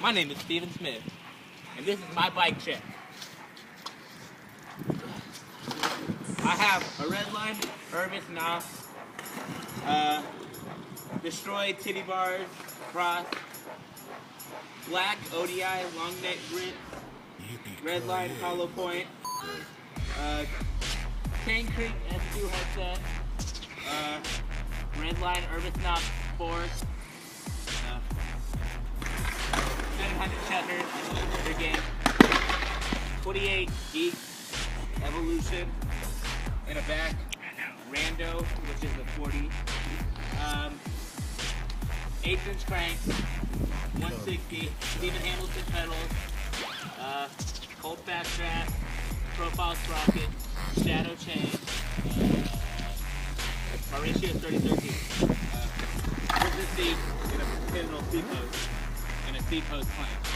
My name is Steven Smith, and this is my bike check. I have a Redline Urbis Nos, destroyed titty bars, cross, black ODI long neck grip, Redline hollow point, Cane Creek S2 headset, Redline Urbis Nos Sport, 700 checkers, their game, 28 Geek Evolution, in a back, Rando, which is a 40, 8-inch cranks, 160, Stephen Hamilton pedals, Colt Fast Strap, Profile Sprocket, Shadow Chain, Mauricio 3013. With the seat in a pivotal C-post and a C-post clamp.